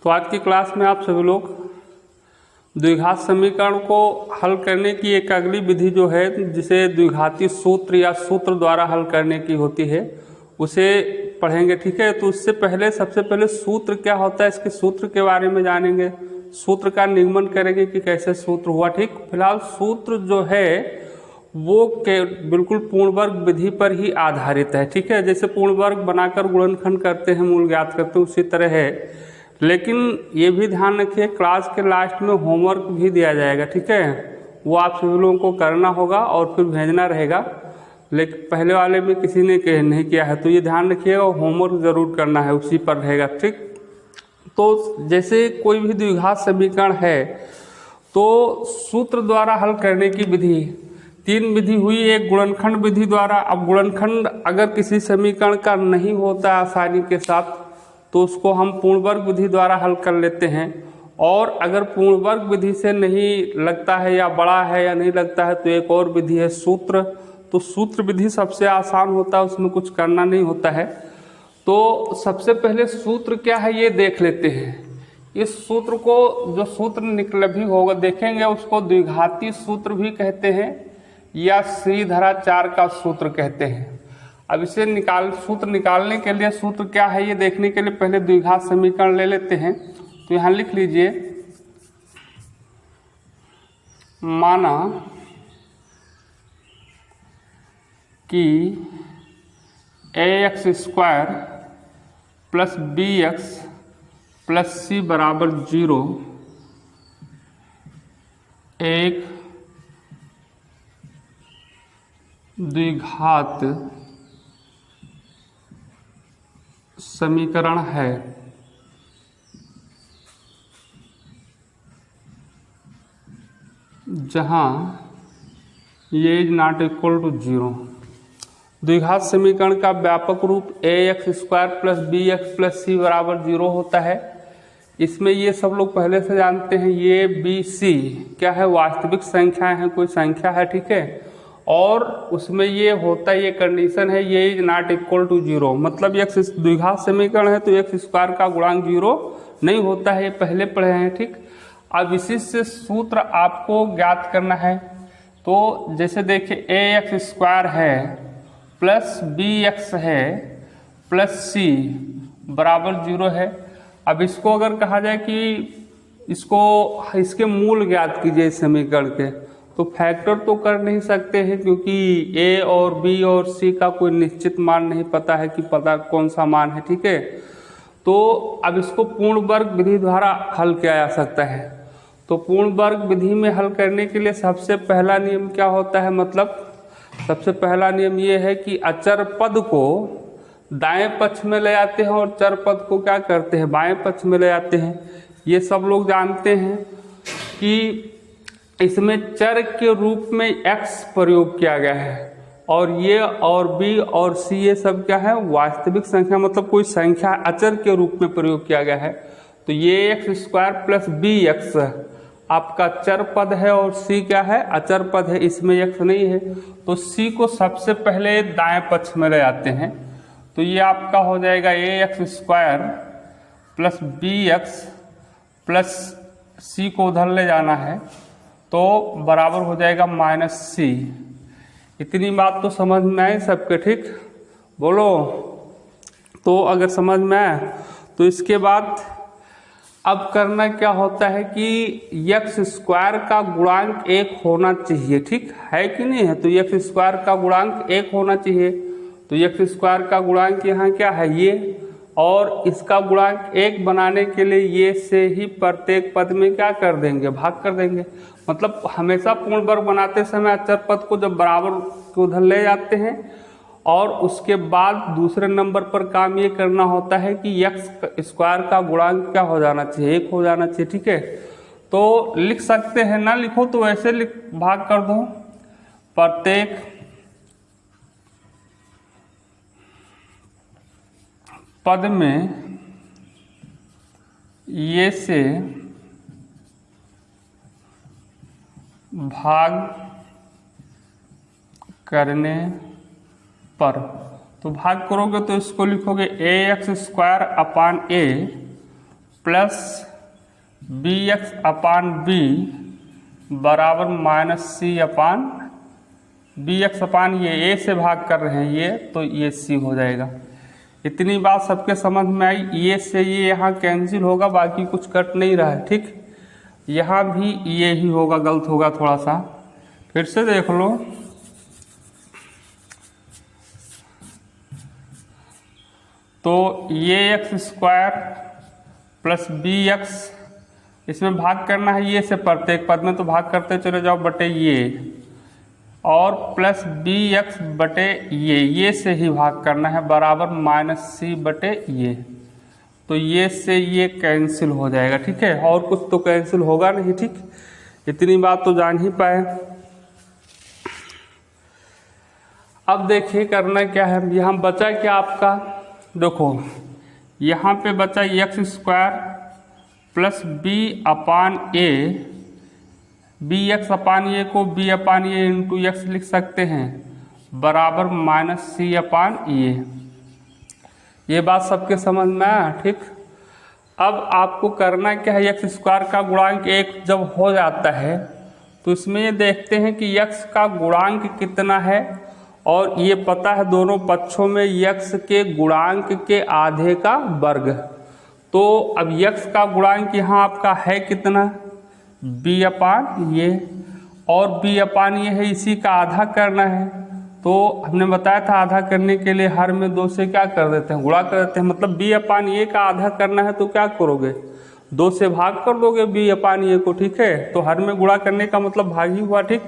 तो आज की क्लास में आप सभी लोग द्विघात समीकरण को हल करने की एक अगली विधि जो है, जिसे द्विघाती सूत्र या सूत्र द्वारा हल करने की होती है, उसे पढ़ेंगे। ठीक है, तो उससे पहले सबसे पहले सूत्र क्या होता है, इसके सूत्र के बारे में जानेंगे, सूत्र का निगमन करेंगे कि कैसे सूत्र हुआ। ठीक, फिलहाल सूत्र जो है वो के बिल्कुल पूर्ण वर्ग विधि पर ही आधारित है। ठीक है, जैसे पूर्ण वर्ग बनाकर गुणनखंड करते हैं, मूल ज्ञात करते हैं, उसी तरह है। लेकिन ये भी ध्यान रखिए, क्लास के लास्ट में होमवर्क भी दिया जाएगा। ठीक है, वो आप सभी लोगों को करना होगा और फिर भेजना रहेगा। लेकिन पहले वाले में किसी ने नहीं किया है, तो ये ध्यान रखिएगा, होमवर्क ज़रूर करना है, उसी पर रहेगा। ठीक, तो जैसे कोई भी द्विघात समीकरण है तो सूत्र द्वारा हल करने की विधि, तीन विधि हुई। एक गुणनखंड विधि द्वारा। अब गुणनखंड अगर किसी समीकरण का नहीं होता आसानी के साथ तो उसको हम पूर्ण वर्ग विधि द्वारा हल कर लेते हैं, और अगर पूर्ण वर्ग विधि से नहीं लगता है या बड़ा है या नहीं लगता है तो एक और विधि है सूत्र। तो सूत्र विधि सबसे आसान होता है, उसमें कुछ करना नहीं होता है। तो सबसे पहले सूत्र क्या है ये देख लेते हैं। इस सूत्र को, जो सूत्र निकल भी होगा देखेंगे, उसको द्विघाती सूत्र भी कहते हैं या श्रीधराचार्य का सूत्र कहते हैं। अब इसे सूत्र निकालने के लिए, सूत्र क्या है ये देखने के लिए पहले द्विघात समीकरण ले लेते हैं। तो यहाँ लिख लीजिए, माना कि ax square plus bx plus c बराबर 0 एक द्विघात समीकरण है जहां ये इज नॉट इक्वल टू 0। द्विघात समीकरण का व्यापक रूप ax square plus bx plus c बराबर 0 होता है। इसमें ये सब लोग पहले से जानते हैं, ये b c क्या है, वास्तविक संख्याएं हैं, कोई संख्या है। ठीक है, और उसमें ये होता है, ये कंडीशन है, ये इज नॉट इक्वल टू 0, मतलब x द्विघात समीकरण है तो x स्क्वायर का गुणांक 0 नहीं होता है, ये पहले पढ़े हैं। ठीक, अब इसी से सूत्र आपको ज्ञात करना है। तो जैसे देखिए ax स्क्वायर है प्लस bx है प्लस c बराबर 0 है। अब इसको अगर कहा जाए कि इसके मूल ज्ञात कीजिए इस समीकरण के, तो फैक्टर तो कर नहीं सकते हैं, क्योंकि a और b और c का कोई निश्चित मान नहीं पता है कि पता कौन सा मान है। ठीक है, तो अब इसको पूर्ण वर्ग विधि द्वारा हल किया जा सकता है। तो पूर्ण वर्ग विधि में हल करने के लिए सबसे पहला नियम क्या होता है, मतलब सबसे पहला नियम ये है कि अचर पद को दाएं पक्ष में ले आते हैं और चर पद को क्या करते हैं, बाएं पक्ष में ले आते हैं। ये सब लोग जानते हैं कि इसमें चर के रूप में x प्रयोग किया गया है, और ये और b और c ये सब क्या है, वास्तविक संख्या, मतलब कोई संख्या अचर के रूप में प्रयोग किया गया है। तो ये x स्क्वायर प्लस bx आपका चर पद है और c क्या है, अचर पद है, इसमें x नहीं है। तो c को सबसे पहले दाएं पक्ष में ले आते हैं, तो ये आपका हो जाएगा ax square plus bx plus c को उधर ले जाना है तो बराबर हो जाएगा माइनस c। इतनी बात तो समझ में आए सबके? ठीक, बोलो। तो अगर समझ में आए तो इसके बाद अब करना क्या होता है कि x स्क्वायर का गुणांक 1 होना चाहिए। ठीक है कि नहीं है, तो x स्क्वायर का गुणांक 1 होना चाहिए। तो x स्क्वायर का गुणांक यहाँ क्या है, ये, और इसका गुणांक 1 बनाने के लिए ये से ही प्रत्येक पद में क्या कर देंगे, भाग कर देंगे। मतलब हमेशा पूर्ण वर्ग बनाते समय अचर पद को जब बराबर के उधर ले जाते हैं, और उसके बाद दूसरे नंबर पर काम ये करना होता है कि x स्क्वायर का गुणांक क्या हो जाना चाहिए, 1 हो जाना चाहिए। ठीक है, तो लिख सकते हैं, ना लिखो तो ऐसे भाग कर दो, प्रत्येक पद में ये से भाग करने पर, तो भाग करोगे तो इसको लिखोगे ax square upon a plus B X upon B बराबर minus C upon B X upon ये ए से भाग कर रहे हैं ये, तो ये सी हो जाएगा। इतनी बात सबके समझ में आई। ये से ये यहाँ कैंसिल होगा, बाकी कुछ कट नहीं रहा है, ठीक। यहाँ भी ये ही होगा, गलत होगा थोड़ा सा, फिर से देख लो। तो ये X square plus B X, इसमें भाग करना है ये से, प्रत्येक पद में तो भाग करते चले जाओ बटे ये, और प्लस बी एक्स बटे ये से ही भाग करना है बराबर माइनस सी बटे ये। तो ये से ये कैंसिल हो जाएगा, ठीक है, और कुछ तो कैंसिल होगा नहीं, ठीक। इतनी बात तो जान ही पाए। अब देखिए करना क्या है। यहाँ बचा क्या आपका, देखो यहाँ पे बचा एक्स स्क्वायर प्लस बी अपान ए, बी एक्स अपान ए को बी अपान ए इंटू एक्स लिख सकते हैं बराबर माइनस सी अपान ए। ये बात सबके समझ में आया, ठीक। अब आपको करना क्या है, एक्स स्क्वायर का गुणांक एक जब हो जाता है तो इसमें ये देखते हैं कि एक्स का गुणांक कितना है, और ये पता है दोनों पक्षों में एक्स के गुणांक के आधे का वर्ग। तो अब एक्स का गुणांक यहाँ आपका है कितना, बी अपान ये, और बी अपान ये है, इसी का आधा करना है। तो हमने बताया था आधा करने के लिए हर में 2 से क्या कर देते हैं, गुणा कर देते हैं। मतलब बी अपान ये का आधा करना है तो क्या करोगे, 2 से भाग कर दोगे बी अपान ये को, ठीक है। तो हर में गुणा करने का मतलब भाग ही हुआ, ठीक।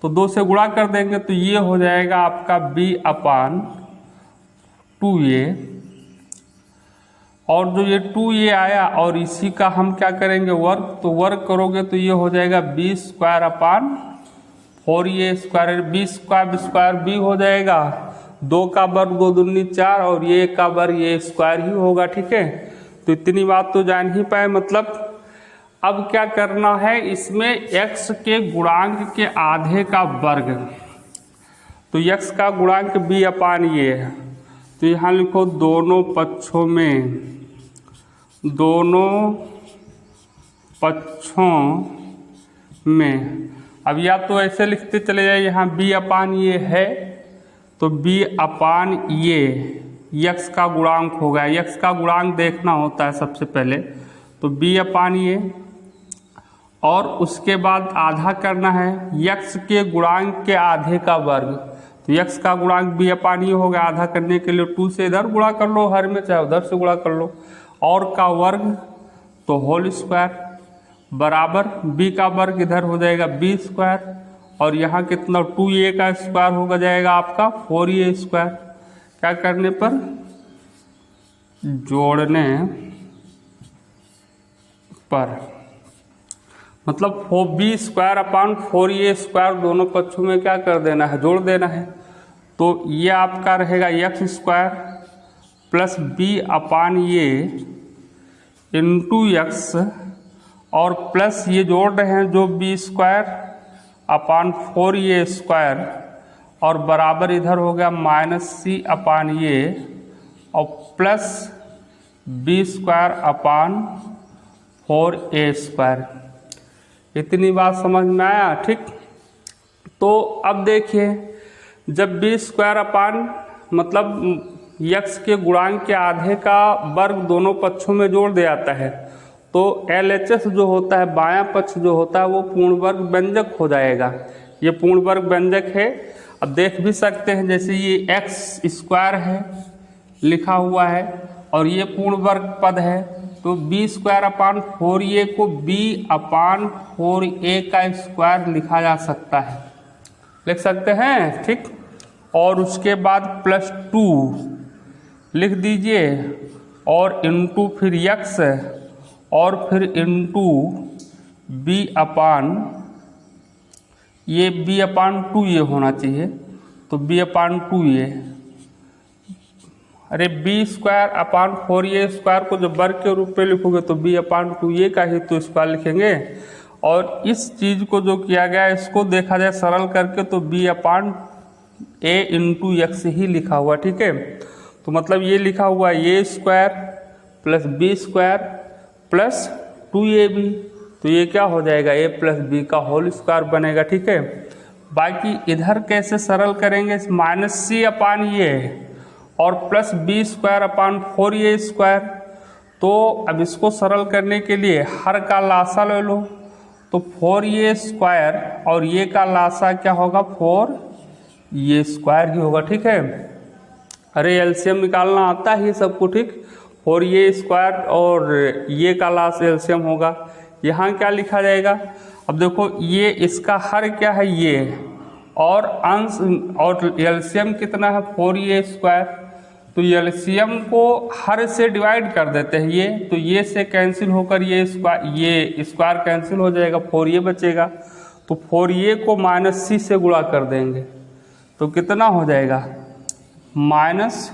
तो 2 से गुणा कर देंगे तो ये हो जाएगा आपका बी अपान 2a, और जो ये 2a आया और इसी का हम क्या करेंगे वर्ग, तो वर्ग करोगे तो ये हो जाएगा B square upon 4a square, B square B हो जाएगा, 2 का वर्ग 2 दूनी 4, और ये का वर्ग ये स्क्वायर ही होगा, ठीक है। तो इतनी बात तो जान ही पाए। मतलब अब क्या करना है, इसमें x के गुणांक के आधे का वर्ग, तो x का गुणांक b अपान ये है, तो यहाँ लिखो दोनों पक्षों में। अब या तो ऐसे लिखते चले जाए, यहाँ b अपान ये है तो b अपान ये x का गुणांक होगा। x का गुणांक देखना होता है सबसे पहले, तो b अपान ये, और उसके बाद आधा करना है x के गुणांक के आधे का वर्ग। तो x का गुणांक b अपान ये हो गया, आधा करने के लिए 2 से इधर गुणा कर लो हर में, चाहे उधर से गुणा कर लो, और का वर्ग तो होल स्क्वायर बराबर b का वर्ग इधर हो जाएगा b स्क्वायर, और यहाँ कितना 2a का स्क्वायर होगा जाएगा आपका 4a स्क्वायर। क्या करने पर, जोड़ने पर, मतलब B square upon 4a square दोनों पक्षों में क्या कर देना है, जोड़ देना है। तो ये आपका रहेगा एक्स स्क्वायर प्लस बी अपान ये इंटू एक्स, और प्लस ये जोड़ रहे हैं जो B square upon 4a square, और बराबर इधर हो गया माइनस सी अपान ये, और plus B square upon 4a square. इतनी बात समझ में आया, ठीक। तो अब देखिए, जब बी स्क्वायर अपान मतलब यक्स के गुणांक के आधे का वर्ग दोनों पक्षों में जोड़ दिया जाता है, तो LHS जो होता है बायां पक्ष जो होता है वो पूर्ण वर्ग व्यंजक हो जाएगा। ये पूर्ण वर्ग व्यंजक है। अब देख भी सकते हैं, जैसे ये एक्स स्क्वायर है लिखा हुआ है और ये पूर्ण वर्ग पद है, तो बी स्क्वायर अपान 4a को b अपान 4a का स्क्वायर लिखा जा सकता है, लिख सकते हैं, ठीक। और उसके बाद +2 लिख दीजिए, और इंटू फिर यक्स, और फिर इंटू b अपान ये b अपान 2a होना चाहिए, तो b अपान 2a, अरे B square upon 4a square को जब वर्ग के रूप में लिखोगे तो b अपान 2a का ही तो स्क्वायर लिखेंगे। और इस चीज़ को जो किया गया इसको देखा जाए सरल करके तो b upon a into x ही लिखा हुआ, ठीक है। तो मतलब ये लिखा हुआ a square plus b square plus 2ab, तो ये क्या हो जाएगा a प्लस बी का होल स्क्वायर बनेगा। ठीक है, बाकी इधर कैसे सरल करेंगे, माइनस सी अपान ये और plus B square upon 4a square. तो अब इसको सरल करने के लिए हर का लासा ले लो, तो 4a स्क्वायर और ये का लासा क्या होगा 4a स्क्वायर ही होगा। ठीक है, अरे एलसीएम निकालना आता ही सबको। ठीक, 4a स्क्वायर और ये का लास एलसीएम होगा। यहाँ क्या लिखा जाएगा, अब देखो ये इसका हर क्या है ये, और अंश और एलसीएम कितना है 4a स्क्वायर, तो एलसीएम को हर से डिवाइड कर देते हैं ये, तो ये से कैंसिल होकर ये स्क्वायर कैंसिल हो जाएगा, 4a बचेगा। तो 4a को माइनस सी से गुणा कर देंगे तो कितना हो जाएगा माइनस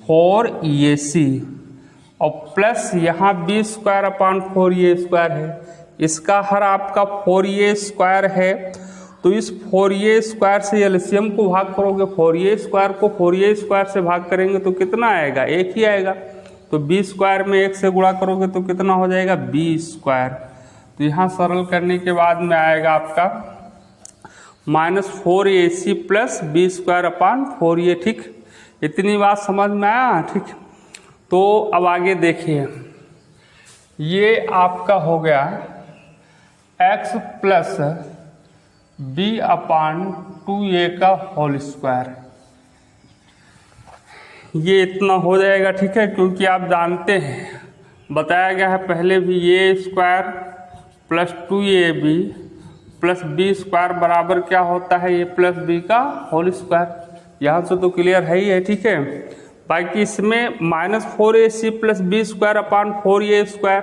4ac, और प्लस यहाँ B square upon 4a square है, इसका हर आपका 4a स्क्वायर है। तो इस 4a स्क्वायर से एलसीएम को भाग करोगे, 4a स्क्वायर को 4a स्क्वायर से भाग करेंगे तो कितना आएगा, एक ही आएगा। तो b स्क्वायर में एक से गुणा करोगे तो कितना हो जाएगा b स्क्वायर। तो यहाँ सरल करने के बाद में आएगा आपका minus 4ac plus B square upon 4a। ठीक, इतनी बात समझ में आया। ठीक, तो अब आगे देखिए, ये आपका हो गया x plus B upon 2a का होल स्क्वायर, ये इतना हो जाएगा। ठीक है, क्योंकि आप जानते हैं बताया गया है पहले भी, ये square plus 2ab plus B square बराबर क्या होता है, ये प्लस बी का होल स्क्वायर। यहाँ से तो क्लियर है ही है। ठीक है, बाकी इसमें minus 4ac plus B square upon 4a square,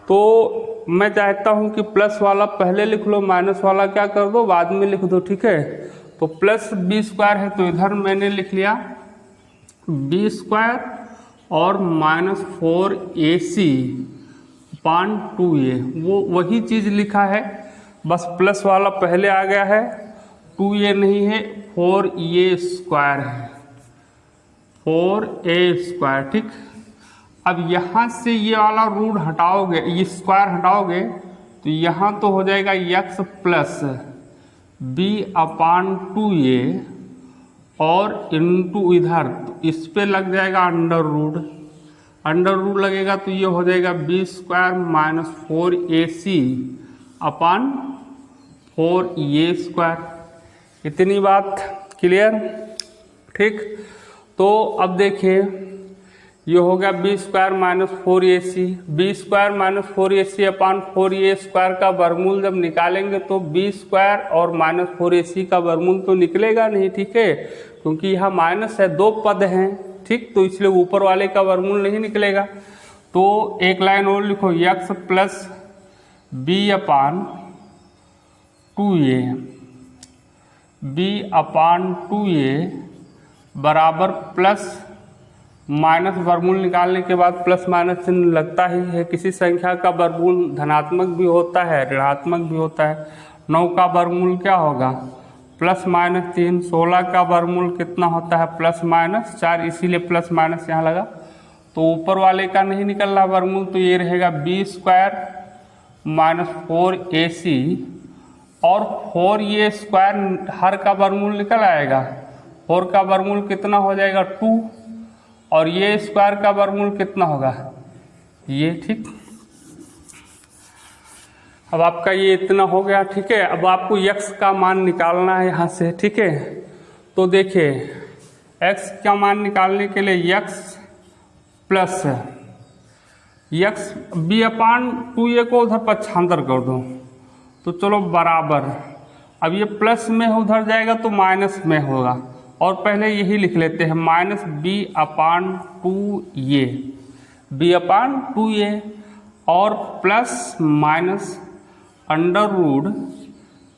तो मैं चाहता हूँ कि प्लस वाला पहले लिख लो, माइनस वाला क्या कर दो बाद में लिख दो। ठीक है, तो प्लस बी स्क्वायर है तो इधर मैंने लिख लिया बी स्क्वायर और माइनस 4ac अपान 2a, वो वही चीज़ लिखा है, बस प्लस वाला पहले आ गया है, 2a नहीं है 4a स्क्वायर है, 4a स्क्वायर। ठीक, अब यहाँ से ये वाला रूट हटाओगे, ये स्क्वायर हटाओगे तो यहाँ तो हो जाएगा x plus B upon 2a और इनटू इधर तो इस पे लग जाएगा अंडर रूट लगेगा, तो ये हो जाएगा B square minus 4ac upon 4a square. इतनी बात क्लियर। ठीक, तो अब देखिए ये हो गया B square minus 4ac, B square minus 4ac upon 4a square का वर्गमूल जब निकालेंगे तो बी स्क्वायर और माइनस 4ac का वर्गमूल तो निकलेगा नहीं। ठीक है, क्योंकि यहाँ माइनस है, दो पद हैं। ठीक, तो इसलिए ऊपर वाले का वर्गमूल नहीं निकलेगा। तो एक लाइन और लिखो, x plus B upon 2a, B upon 2a बराबर प्लस माइनस वर्गमूल निकालने के बाद प्लस माइनस चिन्ह लगता ही है। किसी संख्या का वर्गमूल धनात्मक भी होता है ऋणात्मक भी होता है। 9 का वर्गमूल क्या होगा प्लस माइनस 3, 16 का वर्गमूल कितना होता है प्लस माइनस 4, इसीलिए प्लस माइनस यहाँ लगा। तो ऊपर वाले का नहीं निकल रहा वर्गमूल, तो ये रहेगा बी स्क्वायर माइनस 4ac और 4a स्क्वायर हर का वर्गमूल निकल आएगा। 4 का वर्गमूल कितना हो जाएगा 2 और ये स्क्वायर का वर्गमूल कितना होगा ये। ठीक, अब आपका ये इतना हो गया। ठीक है, अब आपको x का मान निकालना है यहाँ से। ठीक है, तो देखिए x का मान निकालने के लिए x plus x B upon 2a को उधर पक्षांतर कर दो तो चलो बराबर, अब ये प्लस में उधर जाएगा तो माइनस में होगा, और पहले यही लिख लेते हैं minus B upon 2a, B upon 2a और plus minus under root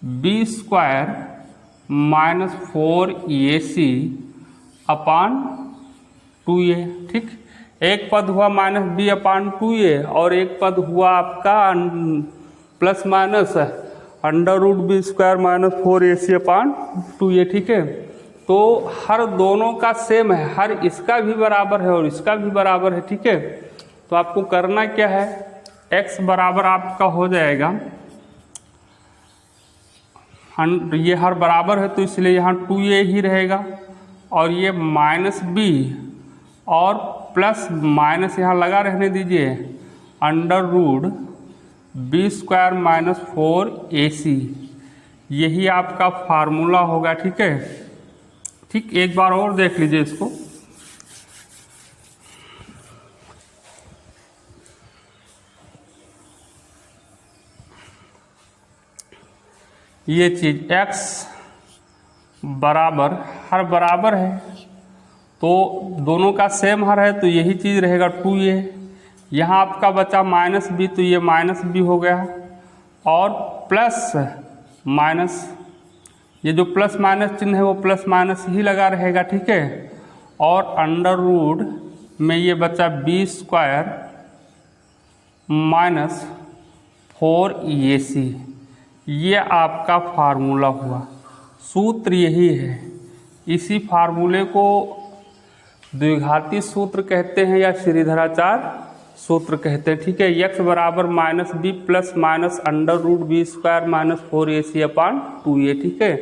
B square minus 4ac upon 2a। ठीक, एक पद हुआ माइनस बी अपान 2a और एक पद हुआ आपका plus minus under root B square minus 4ac upon 2a। ठीक है, तो हर दोनों का सेम है, हर इसका भी बराबर है और इसका भी बराबर है। ठीक है, तो आपको करना क्या है, x बराबर आपका हो जाएगा, ये हर बराबर है तो इसलिए यहाँ 2a ही रहेगा, और ये -b और प्लस माइनस यहाँ लगा रहने दीजिए, √b² - 4ac, यही आपका फार्मूला होगा। ठीक है, ठीक, एक बार और देख लीजिए इसको। ये चीज़ x बराबर हर बराबर है तो दोनों का सेम हर है तो यही चीज़ रहेगा 2a। यहाँ आपका बचा -b तो ये -b हो गया, और प्लस माइनस, ये जो प्लस माइनस चिन्ह है वो प्लस माइनस ही लगा रहेगा। ठीक है, और अंडर में ये बचा b² - 4ac, ये आपका फार्मूला हुआ। सूत्र यही है, इसी फार्मूले को द्विघाती सूत्र कहते हैं या श्रीधराचार्य सूत्र कहते हैं। ठीक है, x बराबर -b plus minus √b² - 4ac/2a। ठीक है,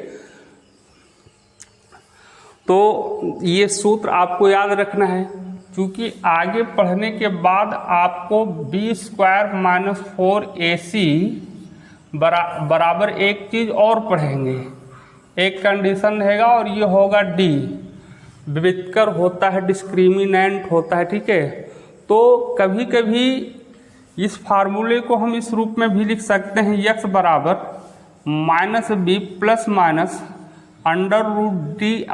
तो ये सूत्र आपको याद रखना है, क्योंकि आगे पढ़ने के बाद आपको b² - 4ac बराबर एक चीज़ और पढ़ेंगे, एक कंडीशन रहेगा और ये होगा d, विविधकर होता है, डिस्क्रिमिनेंट होता है। ठीक है, तो कभी कभी इस फार्मूले को हम इस रूप में भी लिख सकते हैं, x बराबर -b प्लस माइनस √d/2a।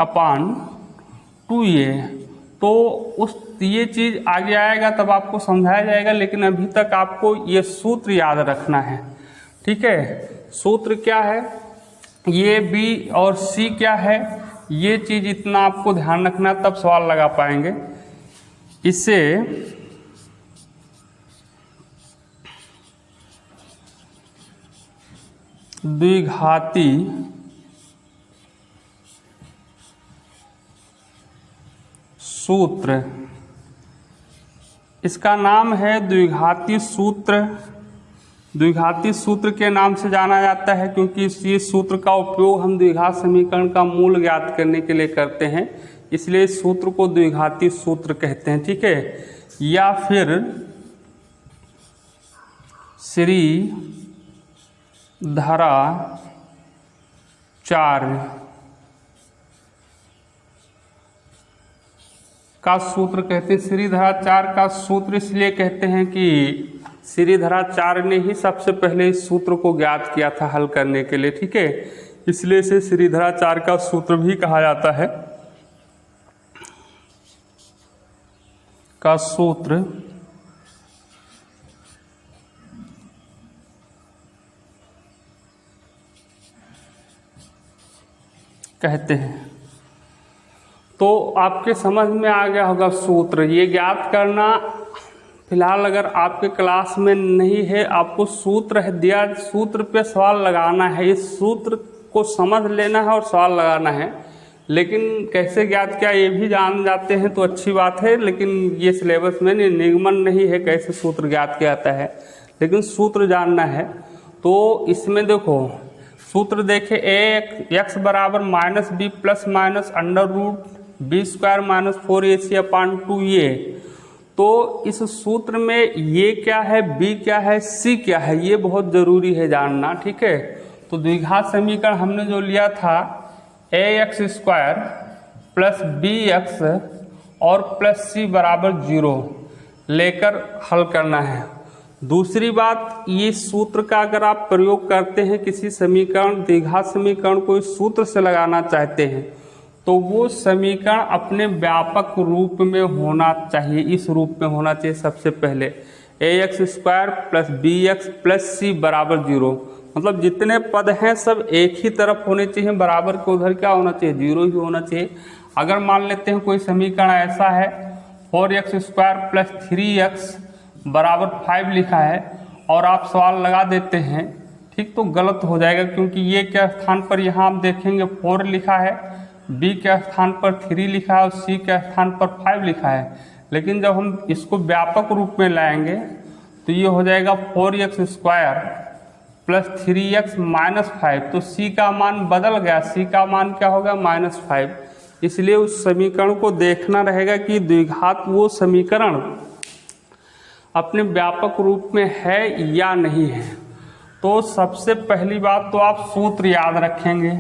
तो उस ये चीज़ आगे आएगा तब आपको समझाया जाएगा, लेकिन अभी तक आपको ये सूत्र याद रखना है। ठीक है, सूत्र क्या है, ये b और c क्या है, ये चीज़ इतना आपको ध्यान रखना, तब सवाल लगा पाएंगे। इसे द्विघाती सूत्र, इसका नाम है द्विघाती सूत्र। द्विघाती सूत्र के नाम से जाना जाता है क्योंकि इस सूत्र का उपयोग हम द्विघात समीकरण का मूल ज्ञात करने के लिए करते हैं, इसलिए इस सूत्र को द्विघाती सूत्र कहते हैं। ठीक है, या फिर श्रीधराचार्य का सूत्र कहते हैं। श्रीधराचार्य का सूत्र इसलिए कहते हैं कि श्रीधराचार्य ने ही सबसे पहले इस सूत्र को ज्ञात किया था हल करने के लिए। ठीक है, इसलिए इसे श्रीधराचार्य का सूत्र भी कहा जाता है। का सूत्र कहते हैं। तो आपके समझ में आ गया होगा सूत्र, ये ज्ञात करना फिलहाल अगर आपके क्लास में नहीं है, आपको सूत्र है दिया, सूत्र पे सवाल लगाना है, इस सूत्र को समझ लेना है और सवाल लगाना है। लेकिन कैसे ज्ञात किया ये भी जान जाते हैं तो अच्छी बात है, लेकिन ये सिलेबस में निगमन नहीं है कैसे सूत्र ज्ञात किया जाता है, लेकिन सूत्र जानना है। तो इसमें देखो सूत्र देखे, x बराबर -b plus minus √b² - 4ac/2a। तो इस सूत्र में ये क्या है, b क्या है, c क्या है, ये बहुत ज़रूरी है जानना। ठीक है, तो द्विघात समीकरण हमने जो लिया था ax² प्लस bx और प्लस c बराबर 0 लेकर हल करना है। दूसरी बात, ये सूत्र का अगर आप प्रयोग करते हैं किसी समीकरण, द्विघात समीकरण को इस सूत्र से लगाना चाहते हैं तो वो समीकरण अपने व्यापक रूप में होना चाहिए, इस रूप में होना चाहिए। सबसे पहले ax² plus bx plus c बराबर 0, मतलब जितने पद हैं सब एक ही तरफ होने चाहिए, बराबर के उधर क्या होना चाहिए, 0 ही होना चाहिए। अगर मान लेते हैं कोई समीकरण ऐसा है 4x² प्लस 3x बराबर 5 लिखा है और आप सवाल लगा देते हैं, ठीक, तो गलत हो जाएगा, क्योंकि ये के स्थान पर यहाँ आप देखेंगे 4 लिखा है, b के स्थान पर 3 लिखा है और c के स्थान पर 5 लिखा है। लेकिन जब हम इसको व्यापक रूप में लाएंगे तो ये हो जाएगा 4x square plus 3x minus 5। तो c का मान बदल गया, c का मान क्या होगा -5। इसलिए उस समीकरण को देखना रहेगा कि द्विघात वो समीकरण अपने व्यापक रूप में है या नहीं है। तो सबसे पहली बात तो आप सूत्र याद रखेंगे।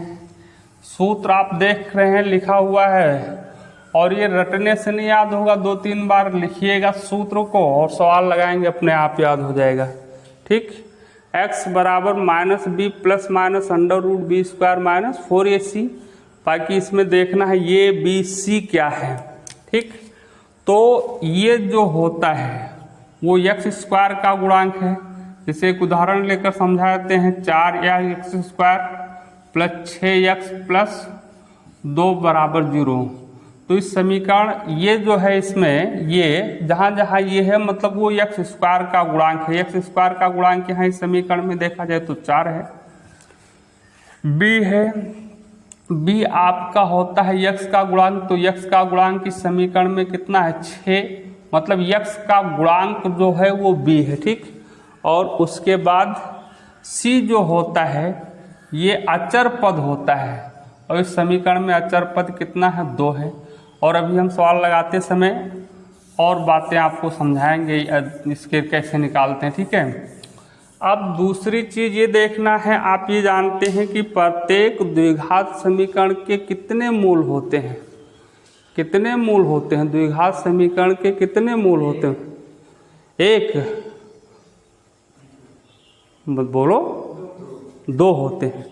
सूत्र आप देख रहे हैं लिखा हुआ है, और ये रटने से नहीं याद होगा, 2-3 बार लिखिएगा सूत्र को और सवाल लगाएंगे, अपने आप याद हो जाएगा। ठीक, x बराबर -b plus minus √b² -4ac। बाकी इसमें देखना है ये b c क्या है। ठीक, तो ये जो होता है वो x² का गुणांक है। जैसे एक उदाहरण लेकर समझाते हैं, 4x² प्लस 6x प्लस 2 बराबर 0। तो इस समीकरण ये जो है इसमें ये जहाँ जहाँ ये है मतलब वो x² का गुणांक है। x² का गुणांक यहाँ इस समीकरण में देखा जाए तो 4 है। b है, b आपका होता है x का गुणांक, तो x का गुणांक इस समीकरण में कितना है 6, मतलब x का गुणांक जो है वो b है। ठीक, और उसके बाद c जो होता है ये अचर पद होता है, और इस समीकरण में अचर पद कितना है 2 है। और अभी हम सवाल लगाते समय और बातें आपको समझाएंगे इसके कैसे निकालते हैं। ठीक है, अब दूसरी चीज़ ये देखना है, आप ये जानते हैं कि प्रत्येक द्विघात समीकरण के कितने मूल होते हैं। कितने मूल होते हैं द्विघात समीकरण के? कितने मूल होते हैं? एक, बोलो, 2 होते हैं।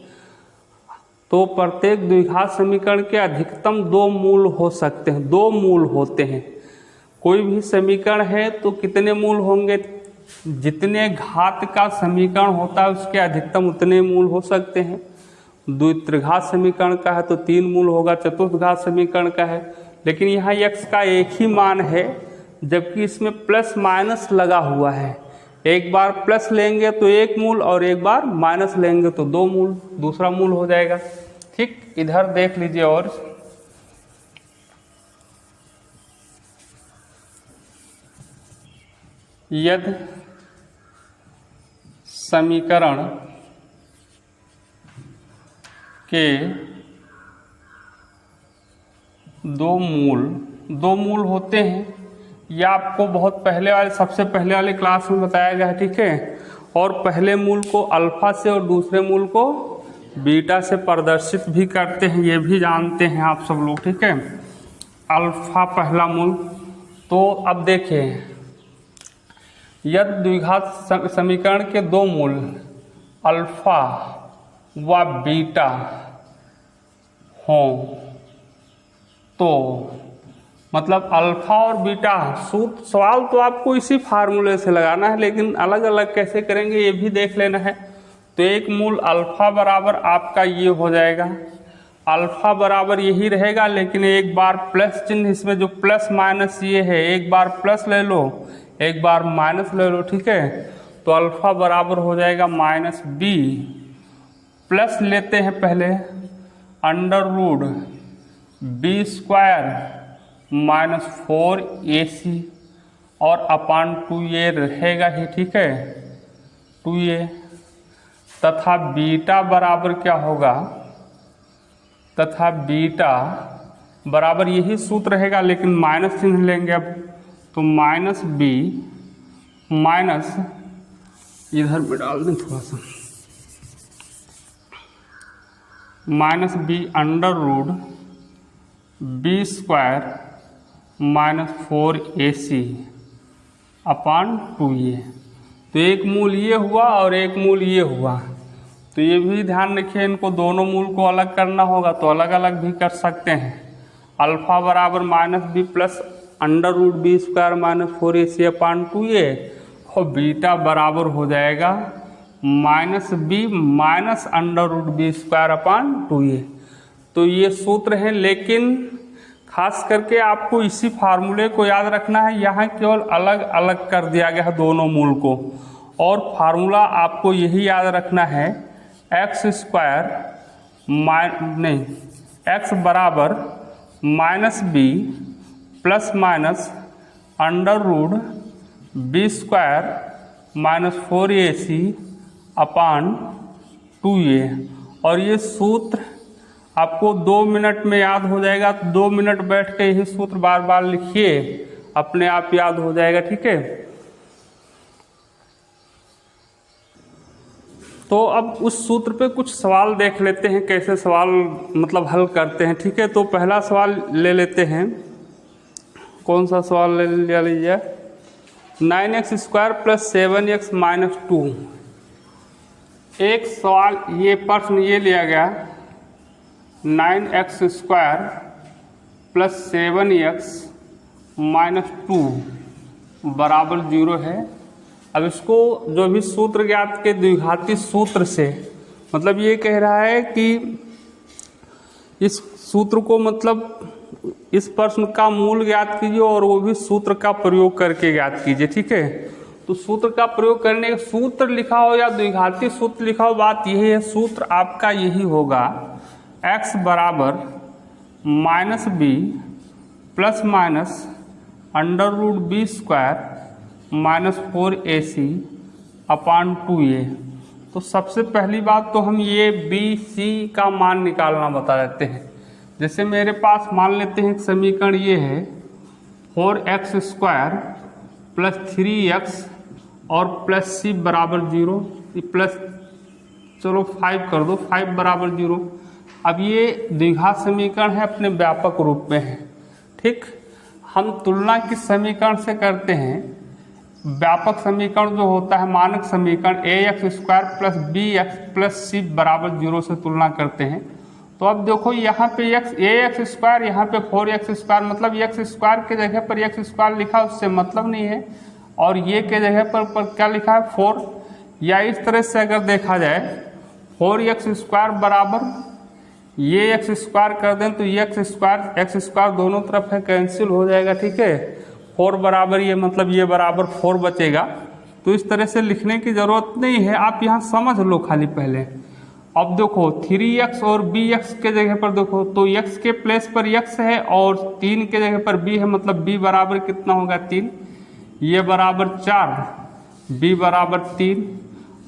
तो प्रत्येक द्विघात समीकरण के अधिकतम 2 मूल हो सकते हैं, 2 मूल होते हैं। कोई भी समीकरण है तो कितने मूल होंगे? जितने घात का समीकरण होता है उसके अधिकतम उतने मूल हो सकते हैं। द्विघात समीकरण का है तो 3 मूल होगा, चतुर्थघात समीकरण का है। लेकिन यहाँ x का एक ही मान है, जबकि इसमें प्लस माइनस लगा हुआ है। एक बार प्लस लेंगे तो 1 मूल और एक बार माइनस लेंगे तो 2 मूल, दूसरा मूल हो जाएगा। ठीक, इधर देख लीजिए। और यदि समीकरण के 2 मूल होते हैं, यह आपको बहुत पहले वाले सबसे पहले वाले क्लास में बताया गया है। ठीक है, और पहले मूल को अल्फा से और दूसरे मूल को बीटा से प्रदर्शित भी करते हैं, ये भी जानते हैं आप सब लोग। ठीक है, अल्फा पहला मूल। तो अब देखिए, यदि द्विघात समीकरण के 2 मूल अल्फा व बीटा हों तो मतलब अल्फा और बीटा, सूत्र सवाल तो आपको इसी फार्मूले से लगाना है, लेकिन अलग अलग कैसे करेंगे ये भी देख लेना है। तो एक मूल अल्फा बराबर आपका ये हो जाएगा, अल्फा बराबर यही रहेगा, लेकिन एक बार प्लस चिन्ह इसमें जो प्लस माइनस ये है, एक बार प्लस ले लो एक बार माइनस ले लो। ठीक है, तो अल्फा बराबर हो जाएगा -b, प्लस लेते हैं पहले √b² -4ac और अपान 2a रहेगा ही। ठीक है, 2a तथा बीटा बराबर क्या होगा, तथा बीटा बराबर यही सूत्र रहेगा, लेकिन माइनस चिन्ह लेंगे अब। तो -b माइनस, इधर में डाल दें थोड़ा सा, -b √b² -4ac upon 2a। तो एक मूल ये हुआ और एक मूल ये हुआ। तो ये भी ध्यान रखिए, इनको दोनों मूल को अलग करना होगा तो अलग अलग भी कर सकते हैं। अल्फा बराबर -b plus √b² -4ac upon 2a, और बीटा बराबर हो जाएगा -b माइनस √b² अपान 2a। तो ये सूत्र हैं, लेकिन खास करके आपको इसी फार्मूले को याद रखना है। यहाँ केवल अलग अलग कर दिया गया है दोनों मूल को, और फार्मूला आपको यही याद रखना है, x बराबर -b plus minus √b² -4ac upon 2a। और ये सूत्र आपको 2 मिनट में याद हो जाएगा, तो 2 मिनट बैठ के यही सूत्र बार बार लिखिए, अपने आप याद हो जाएगा। ठीक है, तो अब उस सूत्र पे कुछ सवाल देख लेते हैं, कैसे सवाल मतलब हल करते हैं। ठीक है, तो पहला सवाल ले लेते हैं। कौन सा सवाल ले लीजिए? 9x² + 7x - 2। एक सवाल ये प्रश्न ये लिया गया 9x² + 7x - 2 बराबर 0 है। अब इसको जो भी सूत्र ज्ञात के द्विघाती सूत्र से, मतलब ये कह रहा है कि इस सूत्र को मतलब इस प्रश्न का मूल ज्ञात कीजिए और वो भी सूत्र का प्रयोग करके ज्ञात कीजिए। ठीक है, तो सूत्र का प्रयोग करने के, सूत्र लिखा हो या द्विघाती सूत्र लिखा हो, बात यही है, सूत्र आपका यही होगा x बराबर -b ± √b² - 4ac upon 2a। तो सबसे पहली बात तो हम ये b c का मान निकालना बता देते हैं। जैसे मेरे पास मान लेते हैं एक समीकरण ये है 4x² + 3x और +c बराबर 0, प्लस चलो 5 कर दो, 5 बराबर 0। अब ये द्विघात समीकरण है, अपने व्यापक रूप में है। ठीक, हम तुलना किस समीकरण से करते हैं? व्यापक समीकरण जो होता है, मानक समीकरण ax² + bx + c बराबर 0 से तुलना करते हैं। तो अब देखो यहाँ पे ax², यहाँ पे 4x², मतलब x² के जगह पर x² लिखा, उससे मतलब नहीं है, और ये के जगह पर क्या लिखा है 4। या इस तरह से अगर देखा जाए 4x² बराबर ये x² कर दें तो ये x² दोनों तरफ है, कैंसिल हो जाएगा। ठीक है, 4 बराबर ये, मतलब ये बराबर 4 बचेगा। तो इस तरह से लिखने की ज़रूरत नहीं है, आप यहाँ समझ लो खाली पहले। अब देखो 3x और bx के जगह पर देखो, तो x के प्लेस पर x है और 3 के जगह पर b है, मतलब b बराबर कितना होगा 3, ये बराबर 4, b बराबर 3,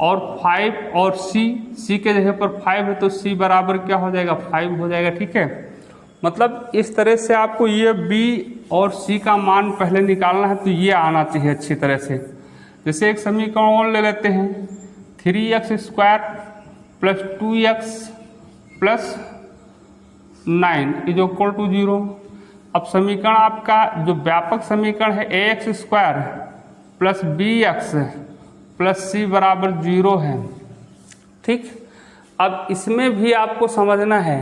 और 5 और c के जगह पर 5 है, तो c बराबर क्या हो जाएगा 5 हो जाएगा। ठीक है, मतलब इस तरह से आपको ये b और c का मान पहले निकालना है, तो ये आना चाहिए अच्छी तरह से। जैसे एक समीकरण और ले लेते हैं 3x² + 2x + 9 = 0। अब समीकरण आपका जो व्यापक समीकरण है ax² + bx + c बराबर 0 है। ठीक, अब इसमें भी आपको समझना है,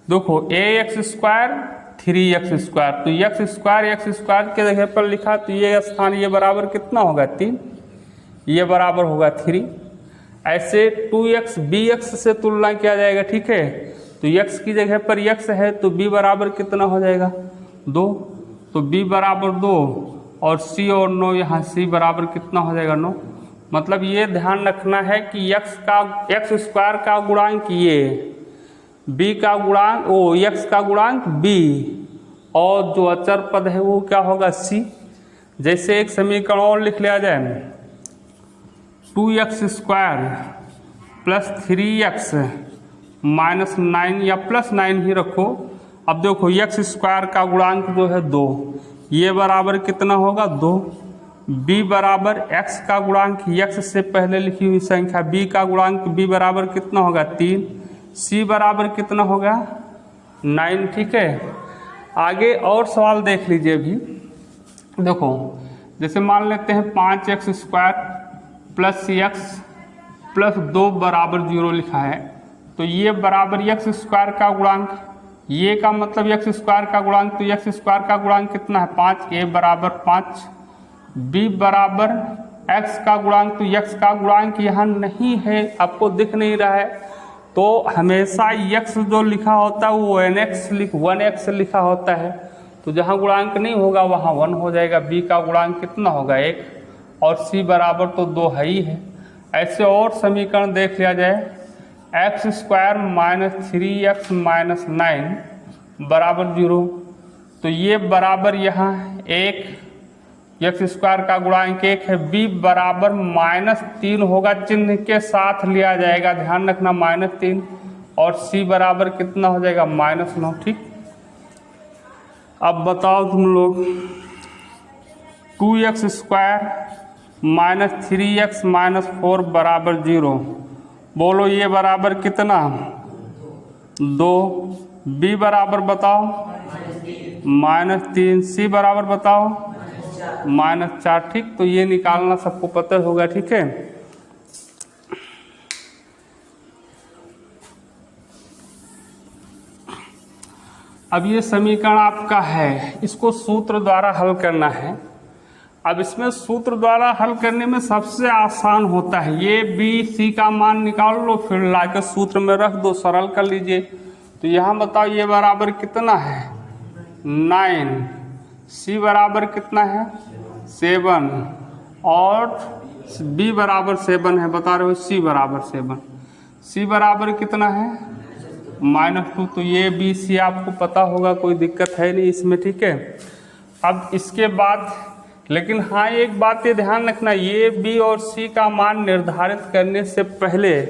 देखो ax² 3x², तो x² के जगह पर लिखा, तो ये स्थान ये बराबर कितना होगा 3, ये बराबर होगा 3। ऐसे 2x bx से तुलना किया जाएगा। ठीक है, तो x की जगह पर x है, तो b बराबर कितना हो जाएगा 2, तो b बराबर 2, और c और 9, यहाँ c बराबर कितना हो जाएगा 9। मतलब ये ध्यान रखना है कि x² का गुणांक ये, b का गुणांक x का गुणांक b, और जो अचर पद है वो क्या होगा c। जैसे एक समीकरण और लिख लिया जाए 2x² + 3x - 9, या +9 ही रखो। अब देखो x² का गुणांक जो है 2, ये बराबर कितना होगा 2, b बराबर x का गुणांक, x से पहले लिखी हुई संख्या b का गुणांक b बराबर कितना होगा 3, c बराबर कितना होगा 9। ठीक है, आगे और सवाल देख लीजिए भी। देखो जैसे मान लेते हैं 5x² + x + 2 बराबर 0 लिखा है, तो ये बराबर x² का गुणांक, ये का मतलब x² का गुणांक, तो x² का गुणांक कितना है 5, a बराबर 5, b बराबर x का गुणांक, तो x का गुणांक यहाँ नहीं है, आपको दिख नहीं रहा है, तो हमेशा x जो लिखा होता है वो 1x लिखा होता है, तो जहाँ गुणांक नहीं होगा वहाँ 1 हो जाएगा। b का गुणांक कितना होगा 1, और c बराबर तो 2 है ही है। ऐसे और समीकरण देख लिया जाए x² - 3x - 9 बराबर 0, तो ये बराबर यहाँ 1 एक्स स्क्वायर का गुणांक 1 है, b बराबर -3 होगा, चिन्ह के साथ लिया जाएगा, ध्यान रखना -3, और c बराबर कितना हो जाएगा -9। ठीक, अब बताओ तुम लोग 2x स्क्वायर -3x -4 बराबर 0, बोलो ये बराबर कितना 2, b बराबर बताओ -3, c बराबर बताओ -4। ठीक, तो ये निकालना सबको पता होगा। ठीक है, अब ये समीकरण आपका है, इसको सूत्र द्वारा हल करना है। अब इसमें सूत्र द्वारा हल करने में सबसे आसान होता है, ये बी सी का मान निकाल लो, फिर लाके सूत्र में रख दो, सरल कर लीजिए। तो यहाँ बताओ ये बराबर कितना है 9, सी बराबर कितना है 7, और बी बराबर 7 है, बता रहे हो सी बराबर 7, सी बराबर कितना है -2। तो ये बी सी आपको पता होगा, कोई दिक्कत है नहीं इसमें। ठीक है, अब इसके बाद लेकिन हाँ एक बात ये ध्यान रखना, ये बी और सी का मान निर्धारित करने से पहले